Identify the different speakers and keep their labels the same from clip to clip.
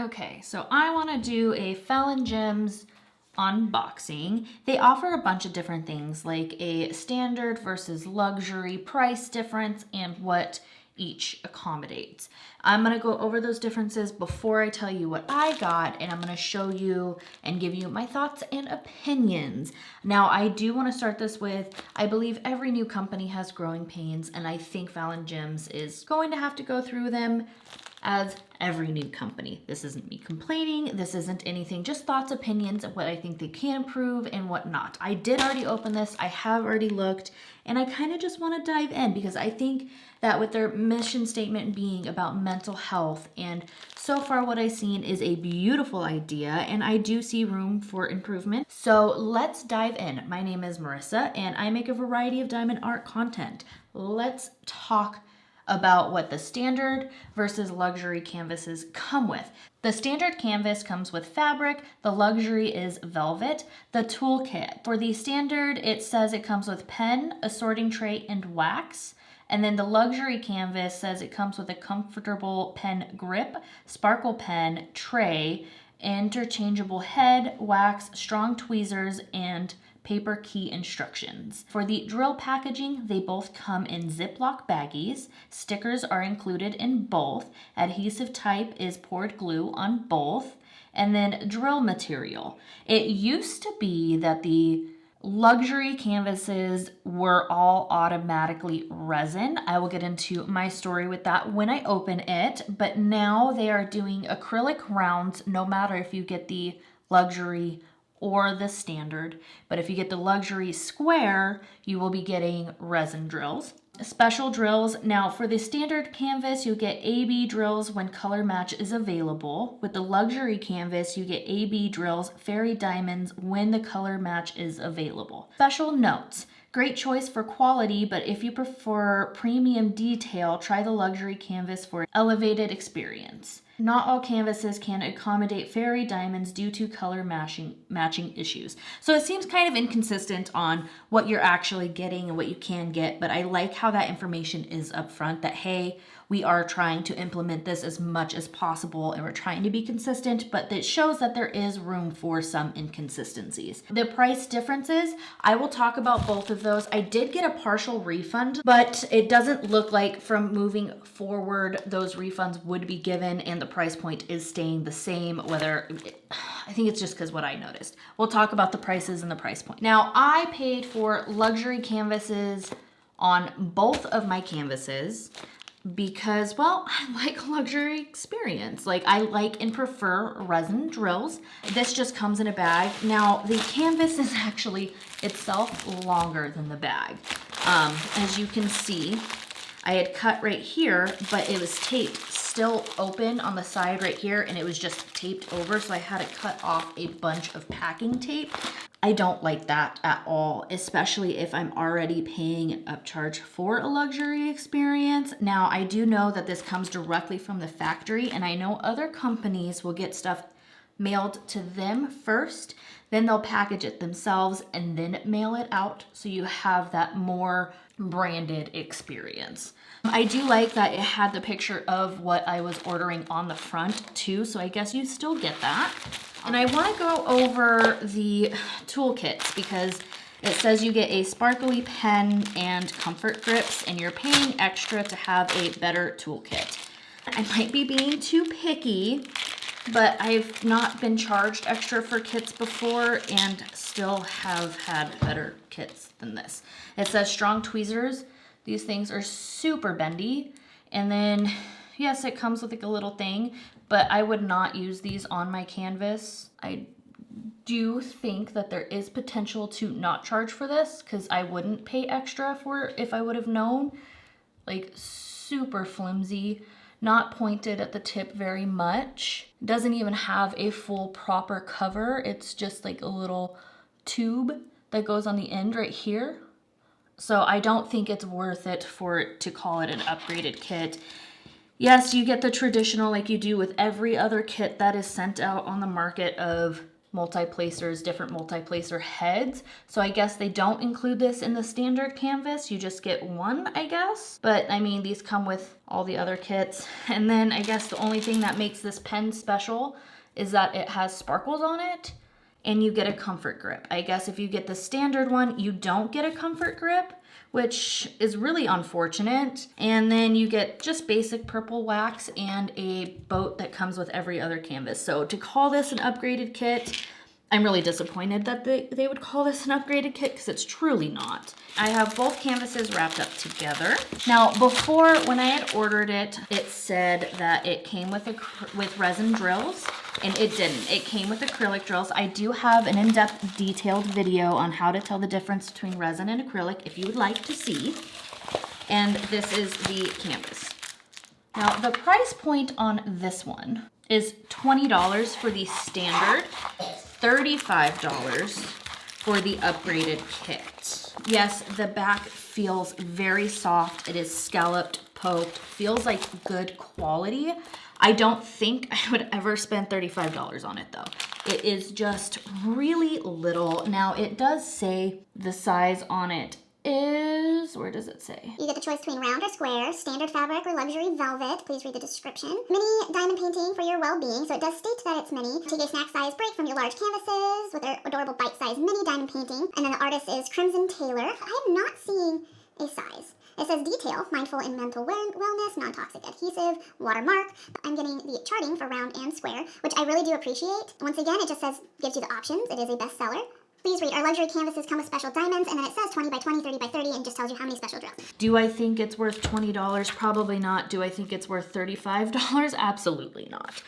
Speaker 1: Okay, so I want to do a Fallon Gems unboxing. They offer a bunch of different things like a standard versus luxury price difference and what each accommodates. I'm going to go over those differences before I tell you what I got, and I'm going to show you and give you my thoughts and opinions. Now, I do want to start this with, I believe every new company has growing pains, and I think Fallon Gems is going to have to go through them as every new company. This isn't me complaining. This isn't anything, just thoughts, opinions of what I think they can improve and what not. I did already open this. I have already looked, and I kind of just want to dive in because I think that with their mission statement being about mental health, and so far what I've seen is a beautiful idea, and I do see room for improvement. So let's dive in. My name is Marissa, and I make a variety of diamond art content. Let's talk about what the standard versus luxury canvases come with. The standard canvas comes with fabric, the luxury is velvet. The toolkit, for the standard, it says it comes with pen, a sorting tray, and wax. And then the luxury canvas says it comes with a comfortable pen grip, sparkle pen, tray, interchangeable head, wax, strong tweezers, and paper key instructions. For the drill packaging, they both come in Ziploc baggies. Stickers are included in both. Adhesive type is poured glue on both. And then drill material. It used to be that the luxury canvases were all automatically resin. I will get into my story with that when I open it, but now they are doing acrylic rounds no matter if you get the luxury or the standard. But if you get the luxury square, you will be getting resin drills. Special drills. Now for the standard canvas, you get AB drills when color match is available. With the luxury canvas, you get AB drills, fairy diamonds when the color match is available. Special notes. Great choice for quality, but if you prefer premium detail, try the luxury canvas for elevated experience. Not all canvases can accommodate fairy diamonds due to color matching issues. So it seems kind of inconsistent on what you're actually getting and what you can get, but I like how that information is up front that, hey, we are trying to implement this as much as possible and we're trying to be consistent, but it shows that there is room for some inconsistencies. The price differences, I will talk about both of those. I did get a partial refund, but it doesn't look like from moving forward those refunds would be given and the price point is staying the same, I think it's just because what I noticed. We'll talk about the prices and the price point. Now, I paid for luxury canvases on both of my canvases because, well, I like a luxury experience. Like, I like and prefer resin drills. This just comes in a bag. Now, the canvas is actually itself longer than the bag. As you can see, I had cut right here, but it was taped still open on the side right here, and it was just taped over, so I had to cut off a bunch of packing tape. I don't like that at all, especially if I'm already paying an upcharge for a luxury experience. Now, I do know that this comes directly from the factory, and I know other companies will get stuff mailed to them first, then they'll package it themselves and then mail it out, so you have that more branded experience. I do like that it had the picture of what I was ordering on the front too, so I guess you still get that. And I want to go over the toolkits because it says you get a sparkly pen and comfort grips, and you're paying extra to have a better toolkit. I might be being too picky, but I've not been charged extra for kits before and still have had better kits than this. It says strong tweezers. These things are super bendy. And then, yes, it comes with like a little thing, but I would not use these on my canvas. I do think that there is potential to not charge for this because I wouldn't pay extra for it if I would have known. Like, super flimsy. Not pointed at the tip very much. Doesn't even have a full proper cover. It's just like a little tube that goes on the end right here. So I don't think it's worth it for it to call it an upgraded kit. Yes, you get the traditional like you do with every other kit that is sent out on the market of multi-placers, different multi-placer heads. So I guess they don't include this in the standard canvas. You just get one, I guess. But I mean, these come with all the other kits. And then I guess the only thing that makes this pen special is that it has sparkles on it and you get a comfort grip. I guess if you get the standard one, you don't get a comfort grip, which is really unfortunate. And then you get just basic purple wax and a boat that comes with every other canvas. So to call this an upgraded kit, I'm really disappointed that they would call this an upgraded kit because it's truly not. I have both canvases wrapped up together. Now before, when I had ordered it, it said that it came with resin drills, and it didn't. It came with acrylic drills. I do have an in-depth detailed video on how to tell the difference between resin and acrylic if you would like to see. And this is the canvas. Now the price point on this one is $20 for the standard, $35 for the upgraded kit. Yes, the back feels very soft. It is scalloped, poked, feels like good quality. I don't think I would ever spend $35 on it though. It is just really little. Now it does say the size on it is, where does it say?
Speaker 2: You get the choice between round or square, standard fabric or luxury velvet. Please read the description. Mini diamond painting for your well-being. So it does state that it's mini. Take a snack size break from your large canvases with their adorable bite-sized mini diamond painting. And then the artist is Crimson Taylor. I am not seeing a size. It says detail, mindful and mental wellness, non-toxic adhesive, watermark. I'm getting the charting for round and square, which I really do appreciate. Once again, it just says, gives you the options. It is a bestseller. Please read, our luxury canvases come with special diamonds, and then it says 20 by 20, 30 by 30, and just tells you how many special drills.
Speaker 1: Do I think it's worth $20? Probably not. Do I think it's worth $35? Absolutely not.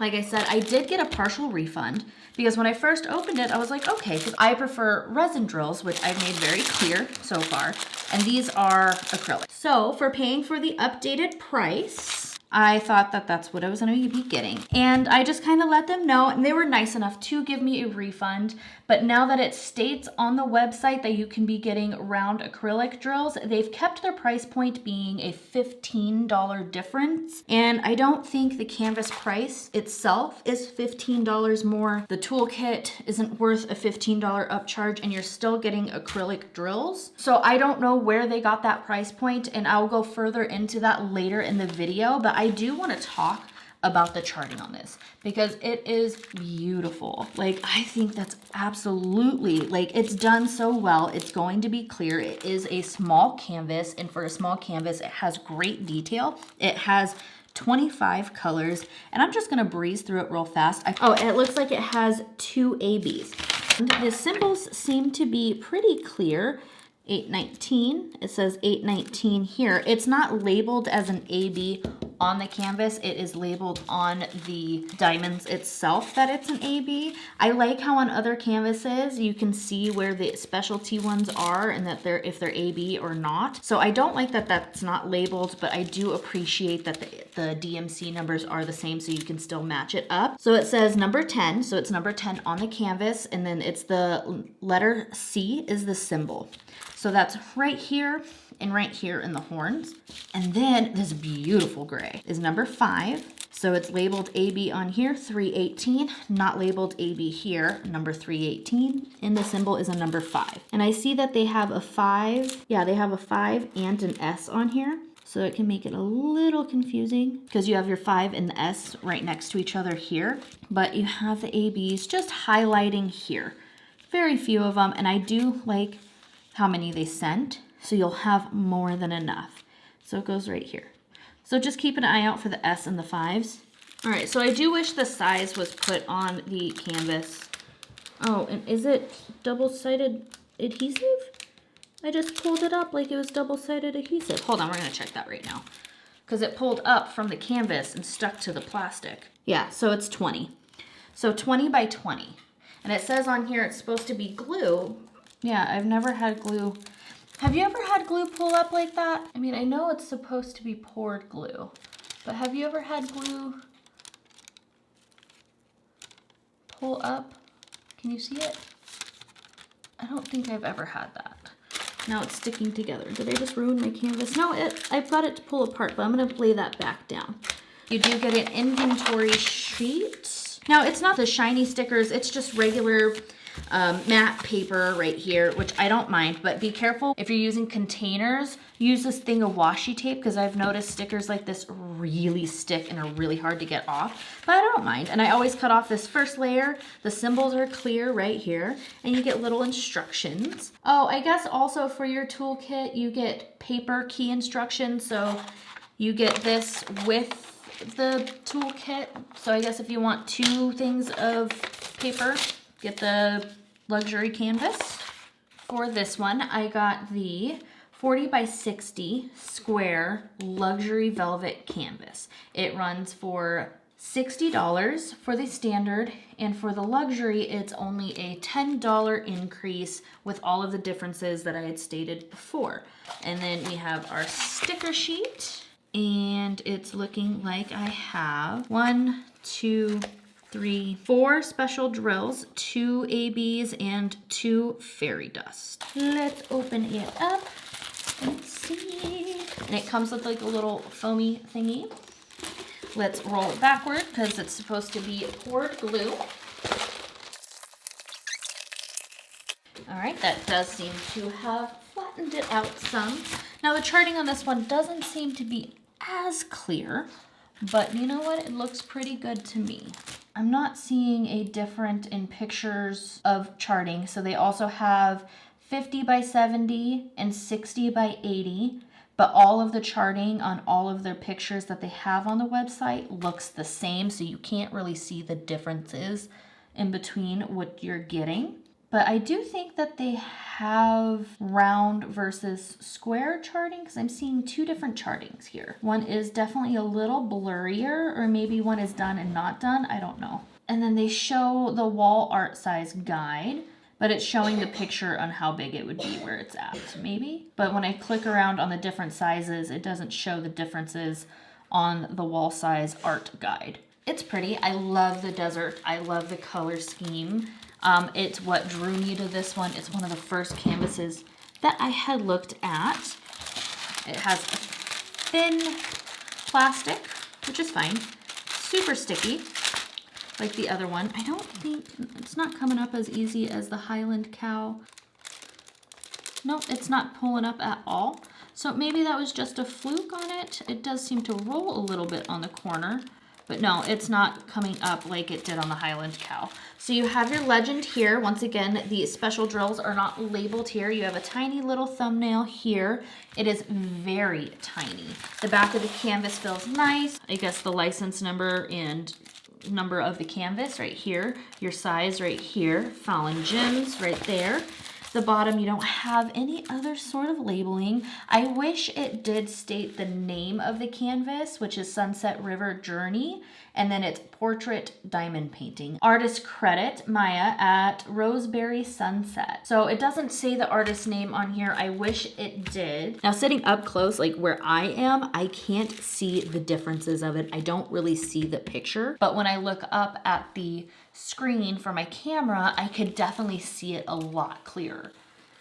Speaker 1: Like I said, I did get a partial refund because when I first opened it, I was like, okay, because I prefer resin drills, which I've made very clear so far, and these are acrylic. So for paying for the updated price, I thought that that's what I was going to be getting. And I just kind of let them know, and they were nice enough to give me a refund. But now that it states on the website that you can be getting round acrylic drills, they've kept their price point being a $15 difference. And I don't think the canvas price itself is $15 more. The toolkit isn't worth a $15 upcharge, and you're still getting acrylic drills. So I don't know where they got that price point, and I'll go further into that later in the video. But I do want to talk about the charting on this because it is beautiful. Like, I think that's absolutely, like, it's done so well. It's going to be clear. It is a small canvas, and for a small canvas, it has great detail. It has 25 colors, and I'm just going to breeze through it real fast. Oh, and it looks like it has 2 ABs. And the symbols seem to be pretty clear. 819, it says 819 here. It's not labeled as an AB on the canvas. It is labeled on the diamonds itself that it's an AB. I like how on other canvases you can see where the specialty ones are and that if they're AB or not. So I don't like that that's not labeled, but I do appreciate that the DMC numbers are the same so you can still match it up. So it says number 10, so it's number 10 on the canvas, and then it's the letter C is the symbol. So that's right here and right here in the horns. And then this beautiful gray is number 5. So it's labeled AB on here, 318, not labeled AB here, number 318, and the symbol is a number 5. And I see that they have a 5, yeah, they have a 5 and an S on here. So it can make it a little confusing because you have your 5 and the S right next to each other here, but you have the ABs just highlighting here. Very few of them, and I do like how many they sent, so you'll have more than enough. So it goes right here. So just keep an eye out for the S and the 5s. All right, so I do wish the size was put on the canvas. Oh, and is it double-sided adhesive? I just pulled it up like it was double-sided adhesive. Hold on, we're gonna check that right now. Because it pulled up from the canvas and stuck to the plastic. Yeah, so it's 20. So 20 by 20. And it says on here it's supposed to be glue. Yeah, I've never had glue. Have you ever had glue pull up like that? I mean, I know it's supposed to be poured glue, but have you ever had glue pull up? Can you see it? I don't think I've ever had that. Now it's sticking together. Did I just ruin my canvas? No, I've got it to pull apart, but I'm gonna lay that back down. You do get an inventory sheet. Now, it's not the shiny stickers, it's just regular matte paper right here, which I don't mind, but be careful if you're using containers. Use this thing of washi tape, because I've noticed stickers like this really stick and are really hard to get off, but I don't mind. And I always cut off this first layer. The symbols are clear right here, and you get little instructions. Oh, I guess also for your toolkit, you get paper key instructions, so you get this with the toolkit. So I guess if you want 2 things of paper, get the luxury canvas. For this one, I got the 40 by 60 square luxury velvet canvas. It runs for $60 for the standard, and for the luxury, it's only a $10 increase with all of the differences that I had stated before. And then we have our sticker sheet, and it's looking like I have 1, 2, 3, 4 special drills, 2 ABs, and 2 fairy dust. Let's open it up and see. And it comes with like a little foamy thingy. Let's roll it backward because it's supposed to be poured glue. All right, that does seem to have flattened it out some. Now the charting on this one doesn't seem to be as clear, but you know what? It looks pretty good to me. I'm not seeing a difference in pictures of charting. So they also have 50 by 70 and 60 by 80, but all of the charting on all of their pictures that they have on the website looks the same. So you can't really see the differences in between what you're getting. But I do think that they have round versus square charting, because I'm seeing 2 different chartings here. One is definitely a little blurrier, or maybe one is done and not done. I don't know. And then they show the wall art size guide, but it's showing the picture on how big it would be where it's at, maybe. But when I click around on the different sizes, it doesn't show the differences on the wall size art guide. It's pretty. I love the desert. I love the color scheme. It's what drew me to this one. It's one of the first canvases that I had looked at. It has a thin plastic, which is fine. Super sticky, like the other one. I don't think, it's not coming up as easy as the Highland Cow. Nope, it's not pulling up at all. So maybe that was just a fluke on it. It does seem to roll a little bit on the corner. But no, it's not coming up like it did on the Highland Cow. So you have your legend here. Once again, the special drills are not labeled here. You have a tiny little thumbnail here. It is very tiny. The back of the canvas feels nice. I guess the license number and number of the canvas right here. Your size right here. Fallen Gems right there. The bottom, you don't have any other sort of labeling. I wish it did state the name of the canvas, which is Sunset River Journey, and then it's Portrait Diamond Painting. Artist credit, Maya at Roseberry Sunset. So it doesn't say the artist's name on here. I wish it did. Now sitting up close, like where I am, I can't see the differences of it. I don't really see the picture, but when I look up at the screen for my camera, I could definitely see it a lot clearer.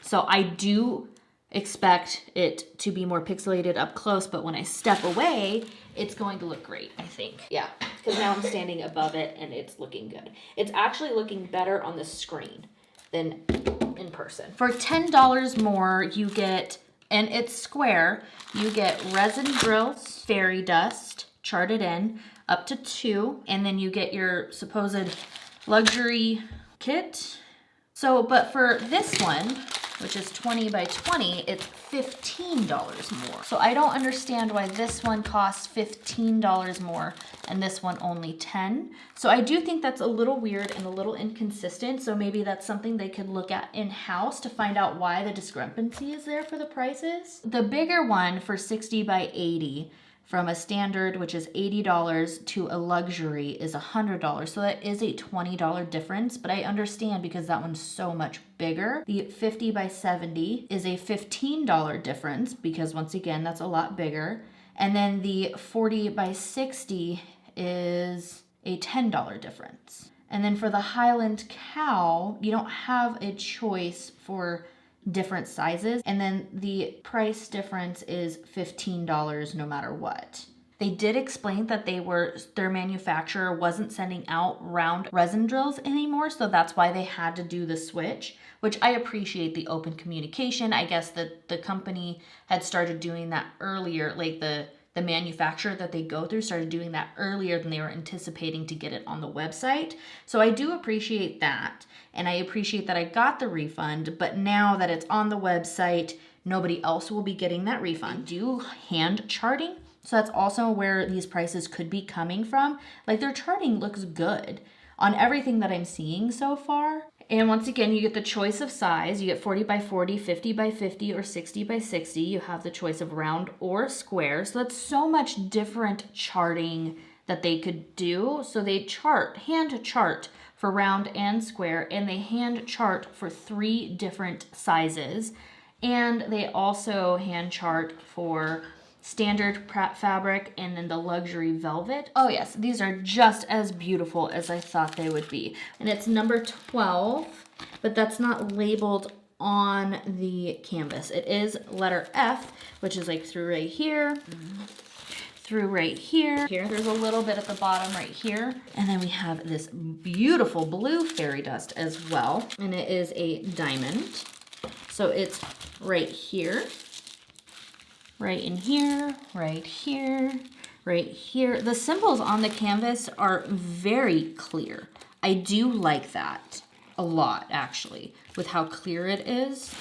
Speaker 1: So I do expect it to be more pixelated up close, but when I step away, it's going to look great, I think. Yeah, because now I'm standing above it and it's looking good. It's actually looking better on the screen than in person. For $10 more, you get, and it's square, you get resin drills, fairy dust, charted in, up to 2, and then you get your supposed luxury kit. So, but for this one, which is 20 by 20, it's $15 more. So I don't understand why this one costs $15 more and this one only 10. So I do think that's a little weird and a little inconsistent. So maybe that's something they could look at in-house to find out why the discrepancy is there for the prices. The bigger one for 60 by 80 from a standard, which is $80, to a luxury is $100. So that is a $20 difference, but I understand because that one's so much bigger. The 50 by 70 is a $15 difference because once again, that's a lot bigger. And then the 40 by 60 is a $10 difference. And then for the Highland Cow, you don't have a choice for different sizes, and then the price difference is $15 no matter what. They did explain that their manufacturer wasn't sending out round resin drills anymore, so that's why they had to do the switch, which I appreciate the open communication. I guess that the company had started doing that earlier, like the manufacturer that they go through started doing that earlier than they were anticipating to get it on the website. So I do appreciate that. And I appreciate that I got the refund, but now that it's on the website, nobody else will be getting that refund. They do hand charting. So that's also where these prices could be coming from. Like their charting looks good on everything that I'm seeing so far. And once again, you get the choice of size. You get 40 by 40, 50 by 50, or 60 by 60. You have the choice of round or square. So that's so much different charting that they could do. So they hand chart for round and square, and they hand chart for 3 different sizes. And they also hand chart for standard fabric and then the luxury velvet. Oh yes, these are just as beautiful as I thought they would be. And it's number 12, but that's not labeled on the canvas. It is letter F, which is like through right here, through right here. There's a little bit at the bottom right here. And then we have this beautiful blue fairy dust as well. And it is a diamond. So it's right here, right in here, right here, right here. The symbols on the canvas are very clear. I do like that a lot, actually, with how clear it is.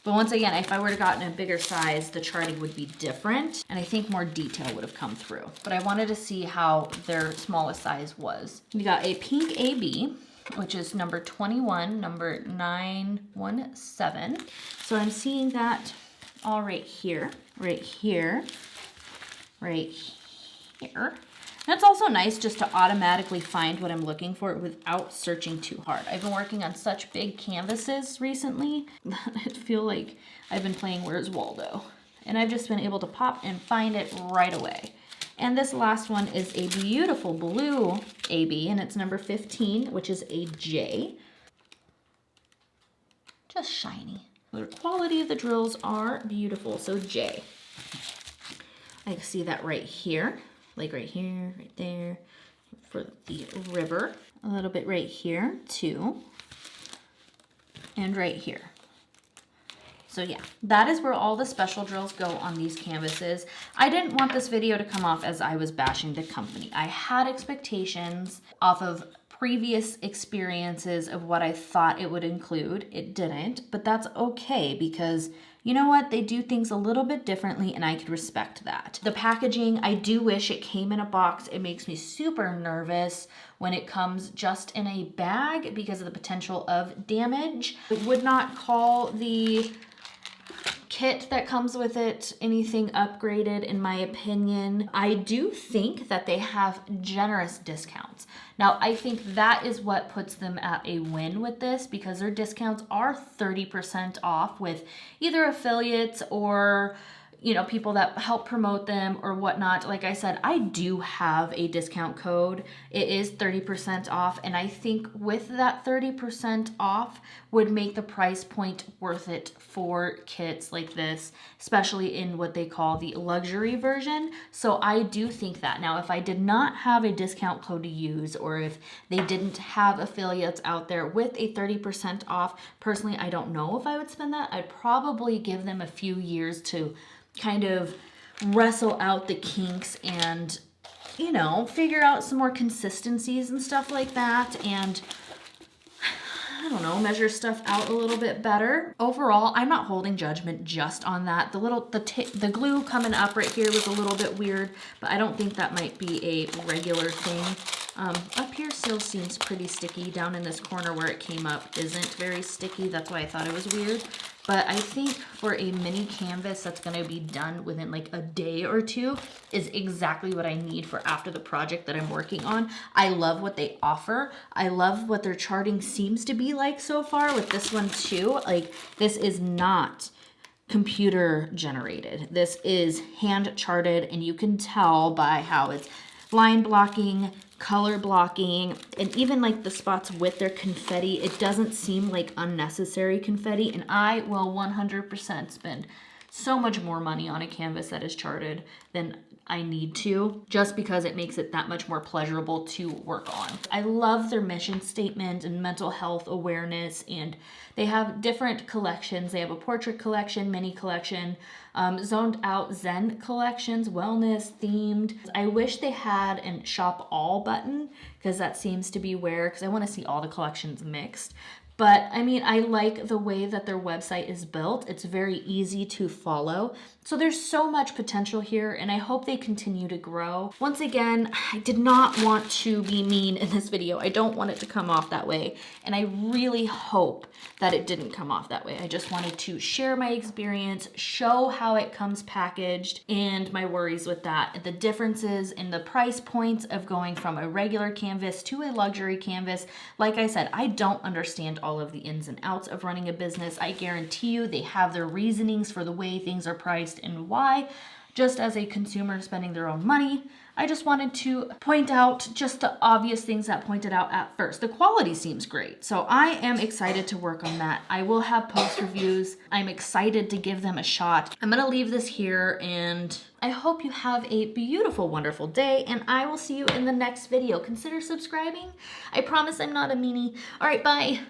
Speaker 1: But once again, if I were to gotten a bigger size, the charting would be different, and I think more detail would have come through. But I wanted to see how their smallest size was. We got a pink AB, which is number 21, number 917. So I'm seeing that all right here, right here, right here. And it's also nice just to automatically find what I'm looking for without searching too hard. I've been working on such big canvases recently that I feel like I've been playing Where's Waldo. And I've just been able to pop and find it right away. And this last one is a beautiful blue AB, and it's number 15, which is a J. Just shiny. The quality of the drills are beautiful, so J. I can see that right here, like right here, right there, for the river. A little bit right here, too, and right here. So yeah, that is where all the special drills go on these canvases. I didn't want this video to come off as I was bashing the company. I had expectations off of previous experiences of what I thought it would include. It didn't, but that's okay because you know what? They do things a little bit differently and I could respect that. The packaging, I do wish it came in a box. It makes me super nervous when it comes just in a bag because of the potential of damage. I would not call the kit that comes with it anything upgraded in my opinion. I do think that they have generous discounts. Now I think that is what puts them at a win with this because their discounts are 30% off with either affiliates or people that help promote them or whatnot. Like I said, I do have a discount code. It is 30% off. And I think with that 30% off would make the price point worth it for kits like this, especially in what they call the luxury version. So I do think that. Now, if I did not have a discount code to use or if they didn't have affiliates out there with a 30% off, personally, I don't know if I would spend that. I'd probably give them a few years to kind of wrestle out the kinks and, figure out some more consistencies and stuff like that. And I don't know, measure stuff out a little bit better. Overall, I'm not holding judgment just on that. The glue coming up right here was a little bit weird, but I don't think that might be a regular thing. Up here still seems pretty sticky. Down in this corner where it came up isn't very sticky. That's why I thought it was weird. But I think for a mini canvas that's going to be done within like a day or two is exactly what I need for after the project that I'm working on. I love what they offer. I love what their charting seems to be like so far with this one too. Like this is not computer generated. This is hand charted and you can tell by how it's line blocking, color blocking, and even like the spots with their confetti, it doesn't seem like unnecessary confetti, and I will 100% spend so much more money on a canvas that is charted than I need to, just because it makes it that much more pleasurable to work on. I love their mission statement and mental health awareness, and they have different collections. They have a portrait collection, mini collection, zoned out Zen collections, wellness themed. I wish they had an shop all button, because that seems to be where, because I want to see all the collections mixed. But I mean, I like the way that their website is built. It's very easy to follow. So there's so much potential here, and I hope they continue to grow. Once again, I did not want to be mean in this video. I don't want it to come off that way, and I really hope that it didn't come off that way. I just wanted to share my experience, show how it comes packaged, and my worries with that. The differences in the price points of going from a regular canvas to a luxury canvas. Like I said, I don't understand all of the ins and outs of running a business. I guarantee you they have their reasonings for the way things are priced and why. Just as a consumer spending their own money, I just wanted to point out just the obvious things that pointed out at first. The quality seems great, so I am excited to work on that. I will have post reviews. I'm excited to give them a shot. I'm gonna leave this here, and I hope you have a beautiful, wonderful day, and I will see you in the next video. Consider subscribing. I promise I'm not a meanie. All right, bye.